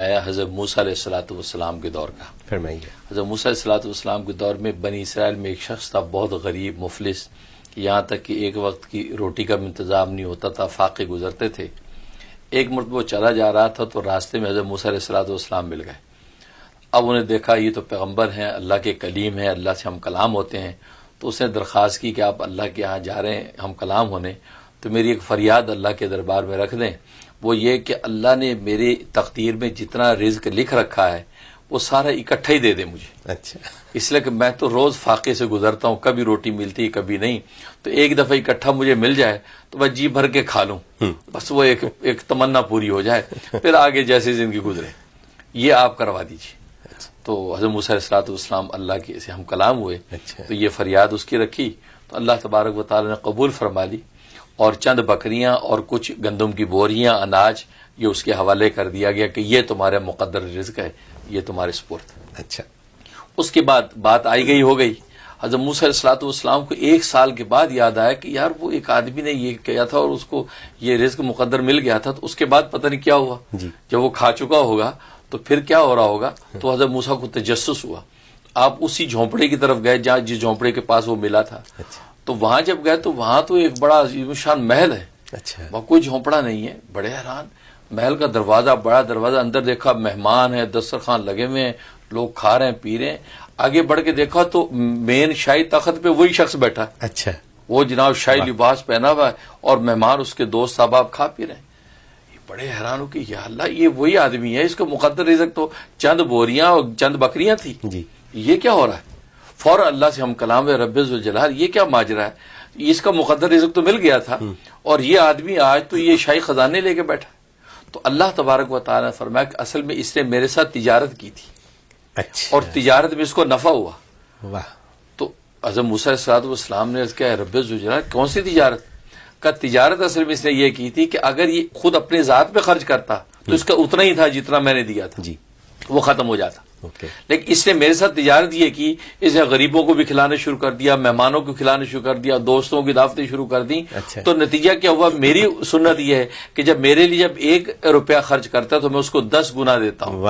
حضرت موسیٰ علیہ السلام کے دور کا فرمائیے۔ حضرت موسیٰ علیہ السلام کے دور میں بنی اسرائیل میں ایک شخص تھا بہت غریب مفلس، یہاں تک کہ ایک وقت کی روٹی کا انتظام نہیں ہوتا تھا، فاقے گزرتے تھے۔ ایک مرتبہ وہ چلا جا رہا تھا تو راستے میں حضرت موسیٰ علیہ السلام مل گئے۔ اب انہیں دیکھا یہ تو پیغمبر ہیں، اللہ کے کلیم ہیں، اللہ سے ہم کلام ہوتے ہیں، تو اس نے درخواست کی کہ آپ اللہ کے ہاں جا رہے ہیں ہم کلام ہونے، تو میری ایک فریاد اللہ کے دربار میں رکھ دیں، وہ یہ کہ اللہ نے میری تقدیر میں جتنا رزق لکھ رکھا ہے وہ سارا اکٹھا ہی دے دے مجھے۔ اچھا، اس لیے کہ میں تو روز فاقے سے گزرتا ہوں، کبھی روٹی ملتی کبھی نہیں، تو ایک دفعہ اکٹھا مجھے مل جائے تو میں جی بھر کے کھا لوں، بس وہ ایک تمنا پوری ہو جائے، پھر آگے جیسی زندگی گزرے، یہ آپ کروا دیجیے۔ تو حضرت موسیٰ علیہ السلام اللہ کے سے ہم کلام ہوئے، تو یہ فریاد اس کی رکھی تو اللہ تبارک و تعالی نے قبول فرما لی، اور چند بکریاں اور کچھ گندم کی بوریاں، اناج، یہ اس کے حوالے کر دیا گیا کہ یہ تمہارے مقدر رزق ہے، یہ تمہارے سپرد۔ اچھا، اس کے بعد بات آئی گئی ہو گئی۔ حضرت موسیٰ علیہ السلام کو ایک سال کے بعد یاد آیا کہ یار وہ ایک آدمی نے یہ کیا تھا اور اس کو یہ رزق مقدر مل گیا تھا، تو اس کے بعد پتہ نہیں کیا ہوا، جب وہ کھا چکا ہوگا تو پھر کیا ہو رہا ہوگا۔ تو حضرت موسیٰ کو تجسس ہوا، آپ اسی جھونپڑے کی طرف گئے جہاں جس جھونپڑے کے پاس وہ ملا تھا، تو وہاں جب گئے تو وہاں تو ایک بڑا عظیم شان محل ہے، وہاں کوئی جھونپڑا نہیں ہے، بڑے حیران، محل کا دروازہ بڑا دروازہ، اندر دیکھا مہمان ہیں، دسترخوان لگے ہوئے ہیں، لوگ کھا رہے ہیں پی رہے ہیں، آگے بڑھ کے دیکھا تو مین شاہی تخت پہ وہی شخص بیٹھا، اچھا، وہ جناب شاہی لباس پہنا ہوا ہے اور مہمان اس کے دوست احباب کھا پی رہے ہیں۔ بڑے حیران ہو کہ یا اللہ یہ وہی آدمی ہے، اس کو مقدر رزق تو چند بوریاں اور چند بکریاں تھی، یہ کیا ہو رہا ہے؟ فوراً اللہ سے ہم کلام ہے رب ذوالجلال، یہ کیا ماجرا ہے؟ اس کا مقدر رزق تو مل گیا تھا اور یہ آدمی آج تو یہ شاہی خزانے لے کے بیٹھا۔ تو اللہ تبارک و تعالیٰ نے فرمایا کہ اصل میں اس نے میرے ساتھ تجارت کی تھی، اور تجارت میں اس کو نفع ہوا۔ واہ! تو حضرت موسیٰ علیہ السلام نے کہا رب ذوالجلال کون سی تجارت؟ کا تجارت اصل میں اس نے یہ کی تھی کہ اگر یہ خود اپنے ذات پہ خرچ کرتا تو اس کا اتنا ہی تھا جتنا میں نے دیا تھا، وہ ختم ہو جاتا، لیکن اس نے میرے ساتھ تجارت یہ کی، اس نے غریبوں کو بھی کھلانا شروع کر دیا، مہمانوں کو کھلانا شروع کر دیا، دوستوں کی دعوتیں شروع کر دی۔ تو نتیجہ کیا ہوا؟ میری سنت یہ ہے کہ جب میرے لیے جب 1 روپیہ خرچ کرتا ہے تو میں اس کو 10 گنا دیتا ہوں،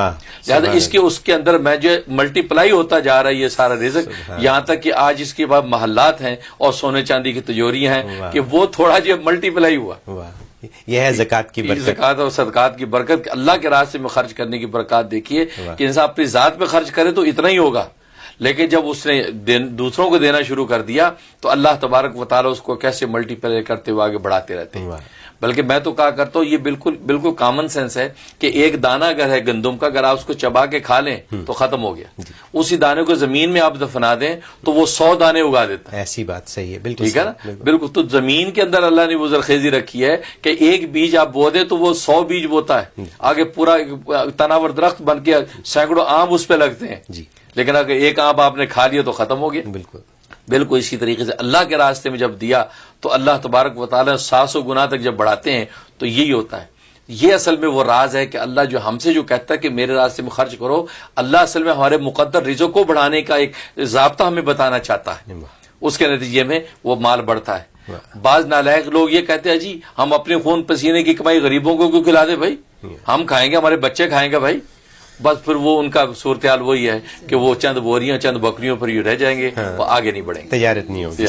لہٰذا اس کے اندر میں جو ملٹی پلائی ہوتا جا رہا ہے یہ سارا رزق، یہاں تک کہ آج اس کے بعد محلات ہیں اور سونے چاندی کی تجوریاں ہیں کہ وہ تھوڑا جو ملٹی پلائی ہوا۔ یہ ہے زکوٰۃ کی برکت، زکوٰۃ اور صدقات کی برکت، اللہ کے راستے میں خرچ کرنے کی برکات۔ دیکھیے کہ انسان اپنی ذات پہ خرچ کرے تو اتنا ہی ہوگا، لیکن جب اس نے دوسروں کو دینا شروع کر دیا تو اللہ تبارک و تعالیٰ اس کو کیسے ملٹی پلائی کرتے ہوئے آگے بڑھاتے رہتے ہیں۔ بلکہ میں تو کہا کرتا ہوں یہ بالکل کامن سینس ہے کہ ایک دانہ اگر ہے گندم کا، اگر آپ اس کو چبا کے کھا لیں تو ختم ہو گیا، اسی دانے کو زمین میں آپ دفنا دیں تو وہ 100 دانے اگا دیتا ہے۔ ایسی بات صحیح ہے، بالکل ٹھیک ہے نا، بالکل۔ تو زمین کے اندر اللہ نے وہ زرخیزی رکھی ہے کہ ایک بیج آپ بو دیں تو وہ 100 بیج بوتا ہے، آگے پورا تناور درخت بن کے سینکڑوں آم اس پہ لگتے ہیں، لیکن اگر ایک آم آپ نے کھا لیا تو ختم ہو گیا۔ بالکل اسی طریقے سے اللہ کے راستے میں جب دیا تو اللہ تبارک و تعالیٰ 700 گنا تک جب بڑھاتے ہیں تو یہی ہوتا ہے۔ یہ اصل میں وہ راز ہے کہ اللہ جو ہم سے جو کہتا ہے کہ میرے راستے میں خرچ کرو، اللہ اصل میں ہمارے مقدر رزق کو بڑھانے کا ایک ضابطہ ہمیں بتانا چاہتا ہے، اس کے نتیجے میں وہ مال بڑھتا ہے۔ بعض نالائق لوگ یہ کہتے ہیں جی ہم اپنے خون پسینے کی کمائی غریبوں کو کیوں کھلا دیں بھائی، ہم کھائیں گے ہمارے بچے کھائیں گے بھائی، بس پھر وہ ان کا صورتحال وہی ہے کہ وہ چند بوریاں چند بکریوں پر ہی رہ جائیں گے، وہ آگے نہیں بڑھیں گے، تجارت نہیں ہوگی۔